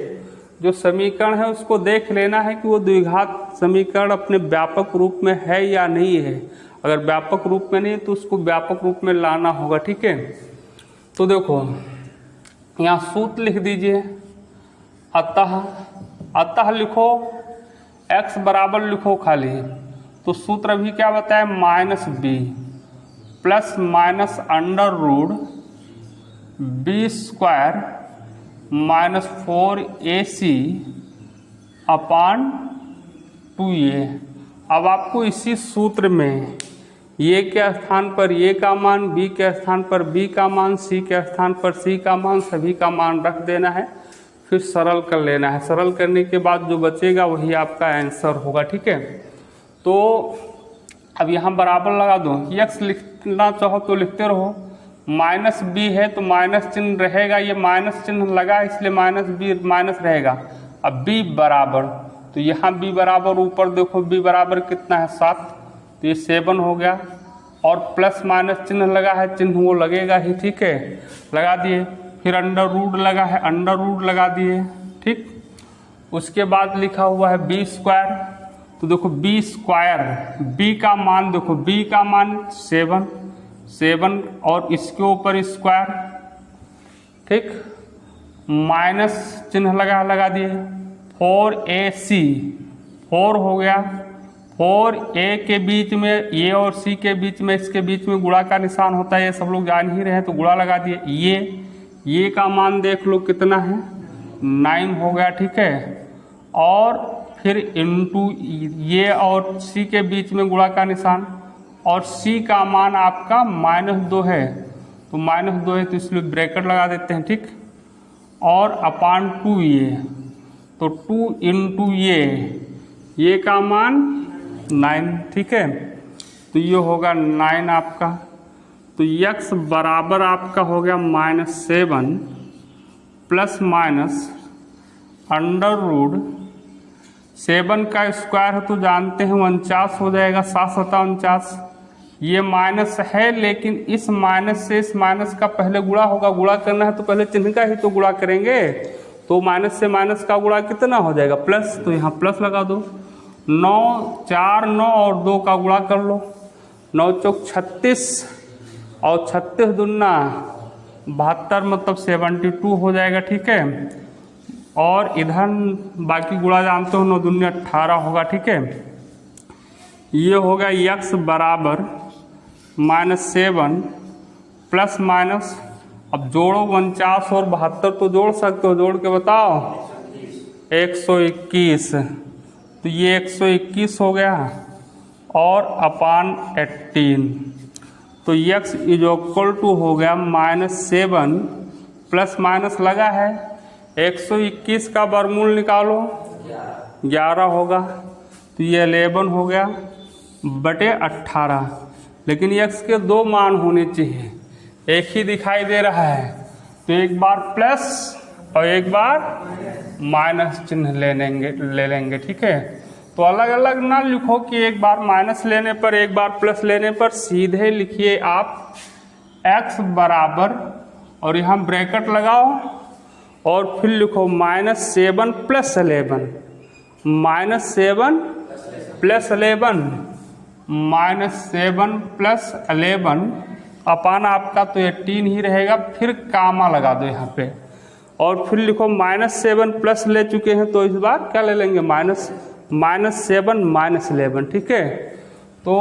जो समीकरण है उसको देख लेना है कि वो द्विघात समीकरण अपने व्यापक रूप में है या नहीं है। अगर व्यापक रूप में नहीं तो उसको व्यापक रूप में लाना होगा। ठीक है, तो देखो यहाँ सूत्र लिख दीजिए, अतः लिखो x बराबर लिखो खाली, तो सूत्र अभी क्या बताया -b plus minus under root b square -4ac upon 2a। अब आपको इसी सूत्र में ये के स्थान पर ये का मान, b के स्थान पर b का मान, c के स्थान पर c का मान, सभी का मान रख देना है, फिर सरल कर लेना है। सरल करने के बाद जो बचेगा वही आपका आंसर होगा। ठीक है, तो अब यहाँ बराबर लगा दो, x लिखना चाहो तो लिखते रहो, -b है तो माइनस चिन्ह रहेगा, ये माइनस चिन्ह लगा इसलिए -b माइनस रहेगा। अब b बराबर, तो यहाँ b बराबर ऊपर देखो b बराबर कितना है 7, तो ये 7 हो गया, और प्लस माइनस चिन्ह लगा है, चिन्ह वो लगेगा ही। ठीक है, लगा दिए, फिर अंडर रूट लगा है, अंडर रूट लगा दिए। ठीक, उसके बाद लिखा हुआ है b स्क्वायर, तो देखो b स्क्वायर, b का मान देखो, b का मान 7 और इसके ऊपर स्क्वायर। ठीक, माइनस चिन्ह लगा दिए, 4ac 4 हो गया, 4a के बीच में ए और c के बीच में, इसके बीच में गुणा का निशान होता है, ये सब लोग जान ही रहे हैं, तो गुणा लगा दिए। ये का मान देख लो कितना है 9 हो गया। ठीक है, और फिर इनटू ये और c के बीच में गुणा का निशान, और c का मान आपका -2 है, तो -2 है तो इसलिए ब्रैकेट लगा देते हैं। ठीक, और अपान 2a, तो 2 इंटू ये का मान 9। ठीक है, तो ये होगा 9 आपका, तो x बराबर आपका हो गया -7 प्लस माइनस अंडर रूट 7 का स्क्वायर है तो जानते हैं 49 हो जाएगा, 7 7 49। ये माइनस है, लेकिन इस माइनस से इस माइनस का पहले गुणा होगा, गुणा करना है तो पहले चिन्ह का ही तो गुणा करेंगे, तो माइनस से माइनस का गुणा कितना हो जाएगा प्लस, तो यहाँ प्लस लगा दो। 9 4 9 और 2 का गुणा कर लो, 9 चौक 36 और 36 दूना 72 मतलब 72 हो जाएगा। ठीक है, और इधर बाकी गुणा जानते हो, 9 दूनी 18 होगा। ठीक है, ये होगा x बराबर -7 प्लस माइनस, अब जोड़ो 49 और 72 तो जोड़ सकते हो, जोड़ के बताओ 121, तो ये 121 हो गया, और अपान 18, तो x = हो गया -7 प्लस माइनस लगा है, 121 का वर्गमूल निकालो 11 होगा, तो ये 11 हो गया बटे 18। लेकिन x के 2 मान होने चाहिए, एक ही दिखाई दे रहा है, तो एक बार प्लस और एक बार माइनस चिन्ह ले लेंगे। ठीक है, तो अलग अलग ना लिखो कि एक बार माइनस लेने पर एक बार प्लस लेने पर, सीधे लिखिए आप x बराबर, और यहाँ ब्रैकेट लगाओ और फिर लिखो -7 + 11, -7 + 11, -7 + 11 अपान आपका तो 18 ही रहेगा। फिर कामा लगा दो यहाँ पे और फिर लिखो -7 प्लस ले चुके हैं तो इस बार क्या ले लेंगे, -7 - 11, ठीक है। तो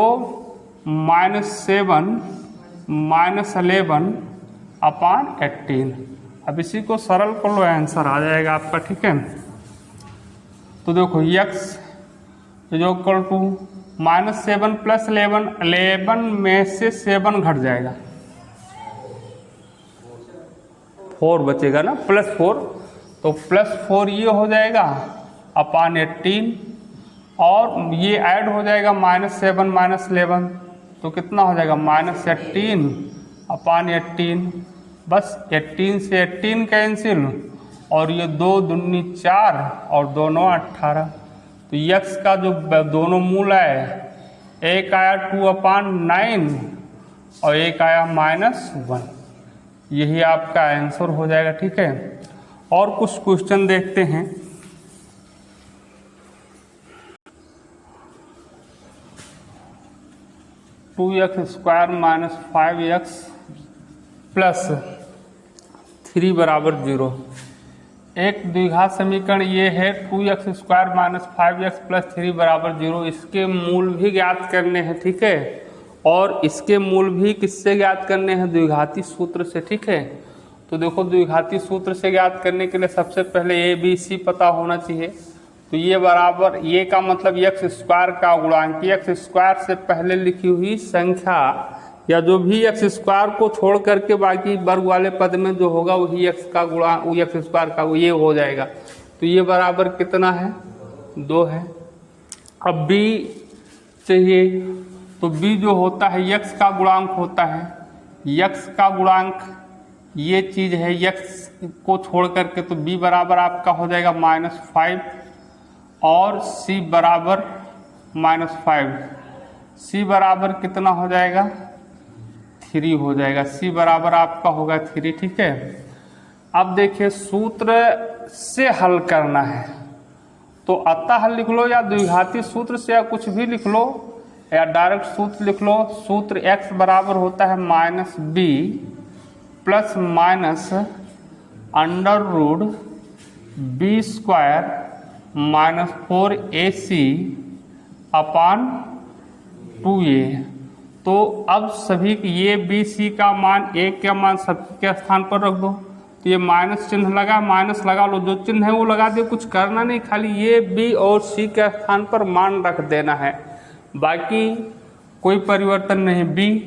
-7 - 11 अपान 18। अब इसी को सरल कर लो, आंसर आ जाएगा आपका, ठीक है। तो देखो x जो इक्वल टू -7 + 11, 11 में से 7 घट जाएगा, 4 बचेगा ना, +4, तो +4 ये हो जाएगा अपान 18, और ये ऐड हो जाएगा -7 - 11, तो कितना हो जाएगा -18 अपान 18। बस 18 से 18 कैंसिल, और ये 2 दूनी 4 और 2 9 18। तो x का जो दोनों मूल है, एक आया 2/9 और एक आया -1, यही आपका आंसर हो जाएगा, ठीक है। और कुछ क्वेश्चन देखते हैं। (2x² - 5x + 3 = 0). एक द्विघात समीकरण ये है 2x² - 5x + 3 = 0। इसके मूल भी ज्ञात करने हैं, ठीक है, और इसके मूल भी किससे ज्ञात करने हैं, द्विघाती सूत्र से, ठीक है। तो देखो द्विघाती सूत्र से ज्ञात करने के लिए सबसे पहले a b c पता होना चाहिए। तो ये बराबर, ये का मतलब x² का गुणांक, x² से पहले लिखी हुई संख्या या जो भी x² को छोड़ करके बाकी वर्ग वाले पद में जो होगा वही x का गुणांक, x² का ये हो जाएगा। तो ये बराबर कितना है, 2 है। अब b चाहिए, तो b जो होता है x का गुणांक होता है, x का गुणांक ये चीज़ है, x को छोड़ करके, तो b बराबर आपका हो जाएगा -5 और c बराबर -5। c बराबर कितना हो जाएगा, 3 हो जाएगा। c बराबर आपका होगा 3, ठीक है। अब देखिए सूत्र से हल करना है, तो अतः लिख लो या द्विघाती सूत्र से या कुछ भी लिख लो या डायरेक्ट सूत्र लिख लो। सूत्र x बराबर होता है -b + (√b² - 4ac upon 2a। तो अब सभी ये बी सी का मान, a का मान सबके स्थान पर रख दो। तो ये माइनस चिन्ह लगा, माइनस लगा लो, जो चिन्ह है वो लगा दियो, कुछ करना नहीं, खाली ये b और c के स्थान पर मान रख देना है, बाकी कोई परिवर्तन नहीं। b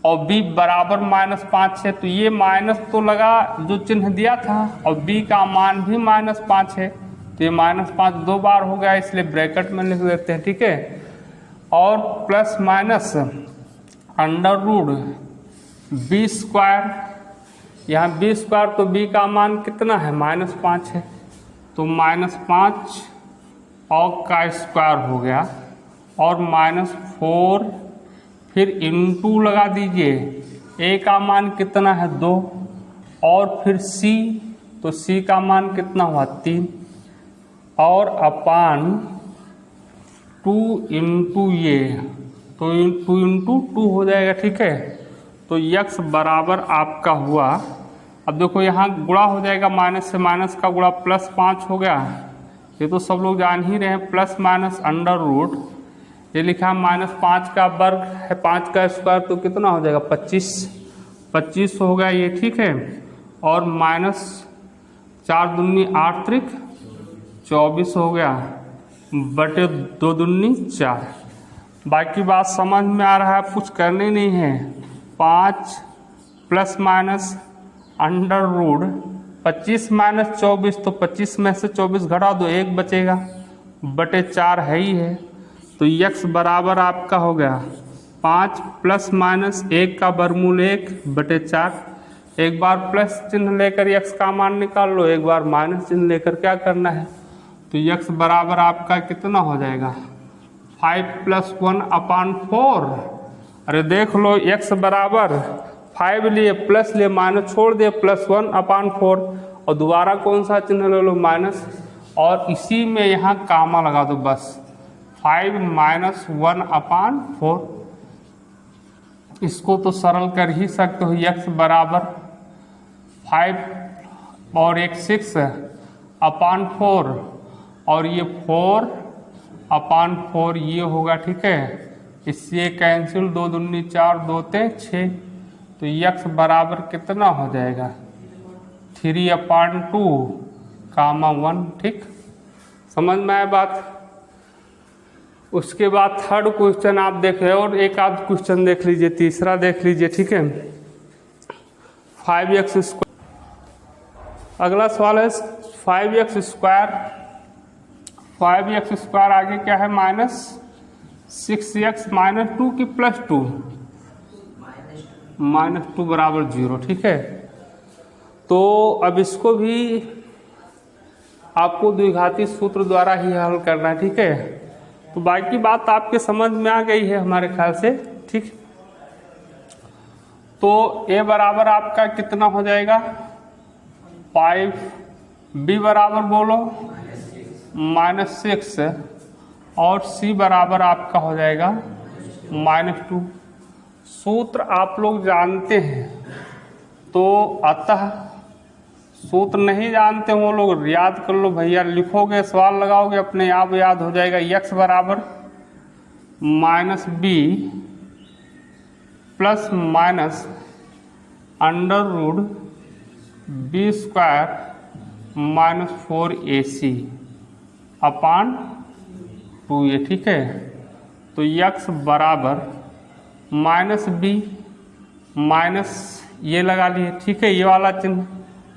और b बराबर -5 है, तो ये माइनस तो लगा जो चिन्ह दिया था, और b का मान भी -5 है, तो ये -5 2 बार हो गया, इसलिए ब्रैकेट में लिख देते हैं, ठीक है। और प्लस माइनस (√b², यहाँ b² तो b का मान कितना है, -5 है, तो -5 और का स्क्वायर हो गया, और -4 फिर इंटू लगा दीजिए, a का मान कितना है 2, और फिर c, तो c का मान कितना हुआ 3, और अपान 2 इंटू ये, तो 2 इंटू 2 हो जाएगा, ठीक है। तो x बराबर आपका हुआ, अब देखो यहाँ गुणा हो जाएगा, माइनस से माइनस का गुणा +5 हो गया, ये तो सब लोग जान ही रहे हैं, प्लस माइनस अंडर रूट, ये लिखा -5 का वर्ग है, 5 का स्क्वायर, तो कितना हो जाएगा 25 हो गया ये, ठीक है। और -4 दूनी 8 त्रिक 24 हो गया, बटे 2 दूनी 4। बाकी बात समझ में आ रहा है, कुछ करने नहीं है। 5 plus minus under root 25 minus 24, तो 25 में से 24 घटा दो, 1 बचेगा, बटे 4 है ही है। तो x बराबर आपका हो गया 5 प्लस माइनस 1 का वर्गमूल 1 बटे 4। एक बार प्लस चिन्ह लेकर x का मान निकाल लो, एक बार माइनस चिन्ह लेकर क्या करना है। तो x बराबर आपका कितना हो जाएगा 5 + 1/4। अरे देख लो x बराबर 5 लिए प्लस लिए माइनस छोड़ दिए +1/4 और दोबारा कौन सा चिन्ह ले लो माइनस, और इसी में यहाँ कामा लगा दो बस 5 - 1/4। इसको तो सरल कर ही सकते हो, x बराबर 5 और एक 6/4 और ये 4/4 ये होगा, ठीक है। इससे कैंसिल 2 दूनी 4 2 ते 6, तो x बराबर कितना हो जाएगा 3/2, ठीक। समझ में आया बात। उसके बाद थर्ड क्वेश्चन आप देख रहे हो, और एक आध क्वेश्चन देख लीजिए, तीसरा देख लीजिए, ठीक है। 5x², अगला सवाल है 5x² आगे क्या है -6x -2 की +2 -2 बराबर 0, ठीक है। तो अब इसको भी आपको द्विघाती सूत्र द्वारा ही हल करना है, ठीक है। तो बाकी बात आपके समझ में आ गई है हमारे ख्याल से, ठीक। तो a बराबर आपका कितना हो जाएगा 5, b बराबर बोलो -6 और c बराबर आपका हो जाएगा -2। सूत्र आप लोग जानते हैं, तो अतः सूत्र नहीं जानते वो लोग याद कर लो भैया, लिखोगे सवाल लगाओगे अपने आप याद हो जाएगा। x बराबर -b plus minus √b² -4ac/2a, ठीक है। तो x बराबर -b माइनस ये लगा लिए, ठीक है, ये वाला चिन्ह।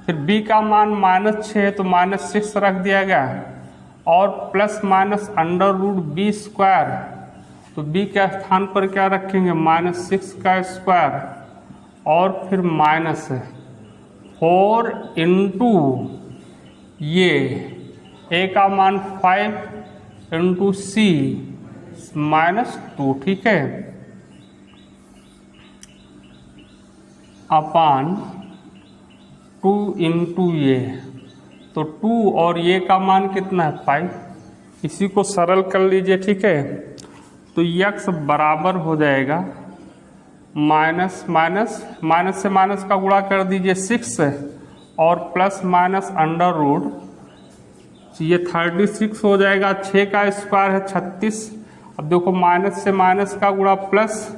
फिर b का मान -6 है तो -6 रख दिया गया, और प्लस माइनस √b², तो b के स्थान पर क्या रखेंगे -6 का स्क्वायर, और फिर -4 इंटू ये a का मान 5 इंटू c -2, ठीक है, अपान 2 इंटू ये, तो 2 और ये का मान कितना है 5। इसी को सरल कर लीजिए, ठीक है। तो x बराबर हो जाएगा माइनस से माइनस का गुणा कर दीजिए 6 और प्लस माइनस √, ये 36 हो जाएगा, 6 का स्क्वायर है 36। अब देखो माइनस से माइनस का गुणा प्लस,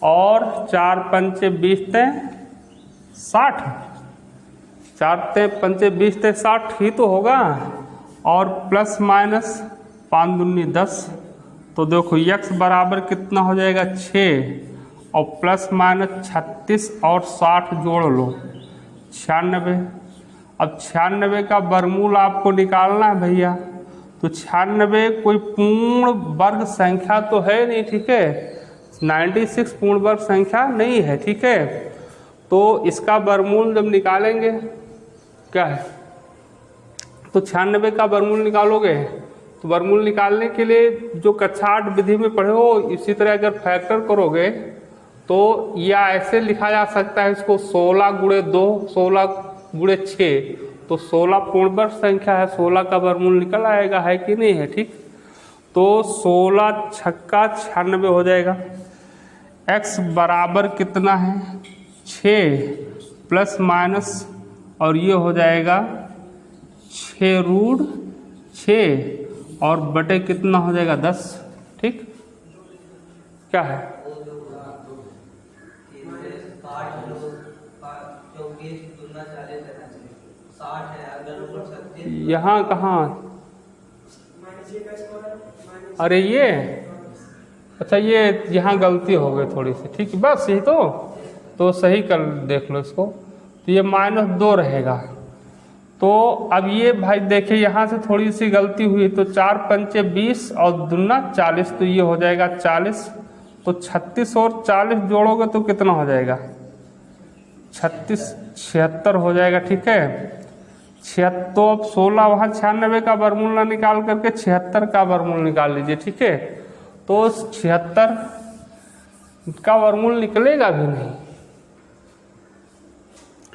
और 4 पंचे 20 ते 60, 4 ते 20 ते 60 ही तो होगा, और प्लस माइनस 5 दूनी 10। तो देखो x बराबर कितना हो जाएगा 6 और प्लस माइनस 36 और 60 जोड़ लो 96। अब 96 का वर्गमूल आपको निकालना है भैया, तो 96 कोई पूर्ण वर्ग संख्या तो है नहीं, ठीक है, 96 पूर्ण वर्ग संख्या नहीं है, ठीक है। तो इसका वर्गमूल जब निकालेंगे क्या है, तो 96 का वर्गमूल निकालोगे, तो वर्गमूल निकालने के लिए जो कक्षा 8 विधि में पढ़े हो, इसी तरह अगर फैक्टर करोगे तो या ऐसे लिखा जा सकता है इसको 16 × 2 16 × 6, तो 16 पूर्ण वर्ग संख्या है, 16 का वर्गमूल निकल आएगा, है कि नहीं है, ठीक। तो 16 छक्का 96 हो जाएगा। x बराबर कितना है 6 प्लस माइनस, और ये हो जाएगा 6√6 और बटे कितना हो जाएगा 10, ठीक। क्या है यहाँ कहाँ, अरे ये अच्छा, ये यहाँ गलती हो गई थोड़ी सी, ठीक, बस यही तो सही कर देख लो इसको। तो ये -2 रहेगा। तो अब ये भाई देखिए यहाँ से थोड़ी सी गलती हुई, तो 4 पंचे 20 और दूना 40, तो ये हो जाएगा 40। तो 36 और 40 जोड़ोगे तो कितना हो जाएगा 76 हो जाएगा, ठीक है। 76, तो अब 16 वहाँ 96 का वर्गमूल ना निकाल करके 76 का वर्गमूल निकाल लीजिए, ठीक है। तो 76 का वर्गमूल निकलेगा भी नहीं,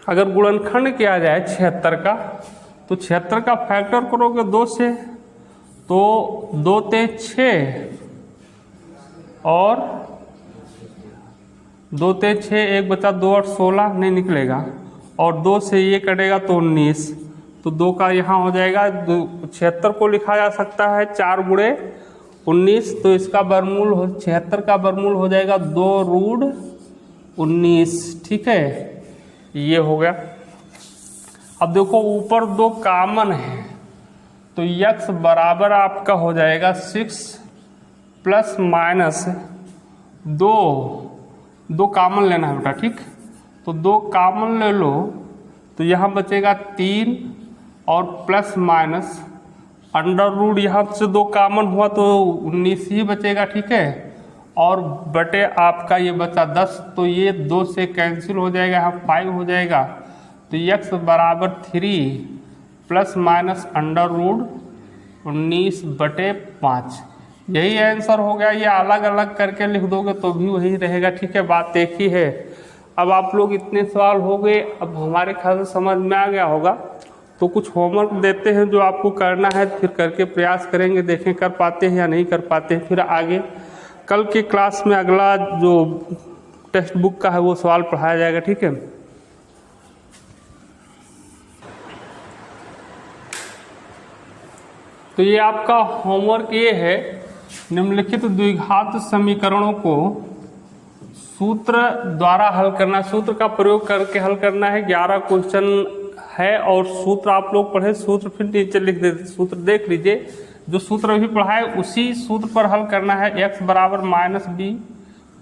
अगर गुणनखंड किया जाए 76 का, तो 76 का फैक्टर करोगे 2 से, तो 2 ते 6 और 2 ते 6, 1 बचा 2 8 16 नहीं निकलेगा, और 2 से ये कटेगा तो 19, तो 2 का यहाँ हो जाएगा। 76 को लिखा जा सकता है 4 गुणे 19, तो इसका वर्गमूल 76 का वर्गमूल हो जाएगा 2 रूट 19। ठीक है, ये हो गया। अब देखो ऊपर 2 कॉमन है, तो x बराबर आपका हो जाएगा 6 प्लस माइनस 2 कॉमन लेना है बेटा। ठीक, तो 2 कॉमन ले लो, तो यहाँ बचेगा 3 और प्लस माइनस अंडर रूट, यहाँ से 2 कॉमन हुआ तो 19 ही बचेगा। ठीक है, और बटे आपका ये बचा 10, तो ये 2 से कैंसिल हो जाएगा, यहाँ 5 हो जाएगा, तो x बराबर 3 प्लस माइनस अंडर रूट 19/5, यही आंसर हो गया। ये अलग अलग करके लिख दोगे तो भी वही रहेगा। ठीक है, बात एक ही है। अब आप लोग इतने सवाल हो गए, अब हमारे ख्याल से समझ में आ गया होगा, तो कुछ होमवर्क देते हैं जो आपको करना है, फिर करके प्रयास करेंगे, देखें कर पाते हैं या नहीं कर पाते हैं। फिर आगे कल के क्लास में अगला जो टेक्स्ट बुक का है वो सवाल पढ़ाया जाएगा। ठीक है, तो ये आपका होमवर्क ये है, निम्नलिखित द्विघात समीकरणों को सूत्र द्वारा हल करना, सूत्र का प्रयोग करके हल करना है। 11 क्वेश्चन है और सूत्र आप लोग पढ़े, सूत्र फिर नीचे लिख देते, सूत्र देख लीजिए, जो सूत्र अभी पढ़ा है उसी सूत्र पर हल करना है। x बराबर minus B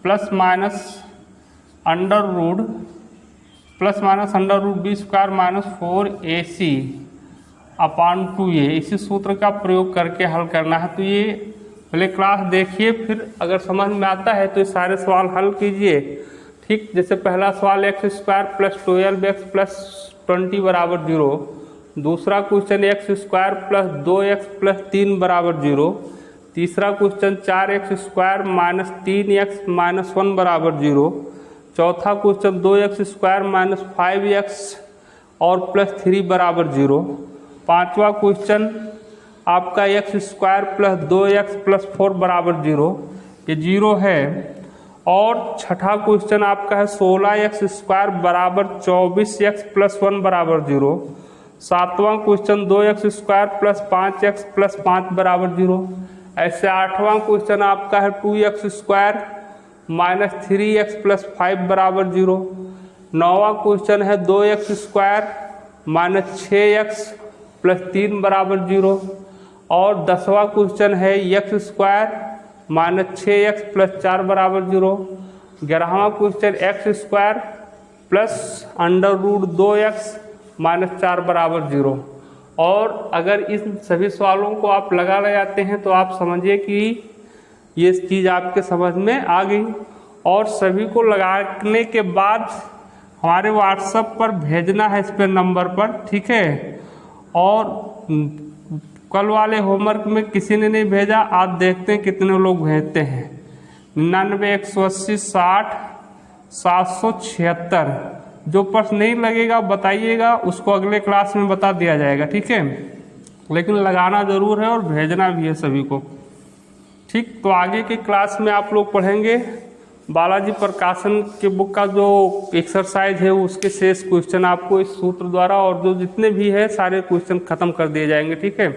plus minus under root B square minus 4ac upon 2a, इसी सूत्र का प्रयोग करके हल करना है। तो ये पहले क्लास देखिए, फिर अगर समझ में आता है तो ये सारे सवाल हल कीजिए। ठीक, जैसे पहला सवाल x square plus 12x plus 20 बराबर 0, दूसरा question x square plus 2x plus 3 बराबर 0, तीसरा question 4x square minus 3x minus 1 बराबर 0, चौथा question 2x square minus 5x और प्लस 3 बराबर 0, पांचवा क्वेश्चन आपका x square plus 2x plus 4 बराबर 0, ये 0 है, और छठा क्वेश्चन आपका है 16x स्क्वायर बराबर 24x प्लस 1 बराबर 0, सातवां question 2x square plus 5x plus 5 बराबर 0, ऐसे आठवां क्वेश्चन आपका है 2x square minus 3x plus 5 बराबर 0, नौवां क्वेश्चन है 2x square minus 6x plus 3 बराबर 0, और 10वां क्वेश्चन है x square minus 6x plus 4 बराबर 0, 11वां question x square plus under root 2x minus 4 बराबर 0। और अगर इन सभी सवालों को आप लगा ले जाते हैं तो आप समझिए कि ये चीज़ आपके समझ में आ गई। और सभी को लगाने के बाद हमारे व्हाट्सएप पर भेजना है, इस पे नंबर पर। ठीक है, और कल वाले होमवर्क में किसी ने नहीं भेजा, आज देखते हैं कितने लोग भेजते हैं। 99 180 60 776। जो प्रश्न नहीं लगेगा बताइएगा, उसको अगले क्लास में बता दिया जाएगा। ठीक है, लेकिन लगाना ज़रूर है और भेजना भी है सभी को। ठीक, तो आगे के क्लास में आप लोग पढ़ेंगे बालाजी प्रकाशन के बुक का जो एक्सरसाइज है, उसके शेष क्वेश्चन आपको इस सूत्र द्वारा, और जो जितने भी है सारे क्वेश्चन खत्म कर दिए जाएंगे। ठीक है।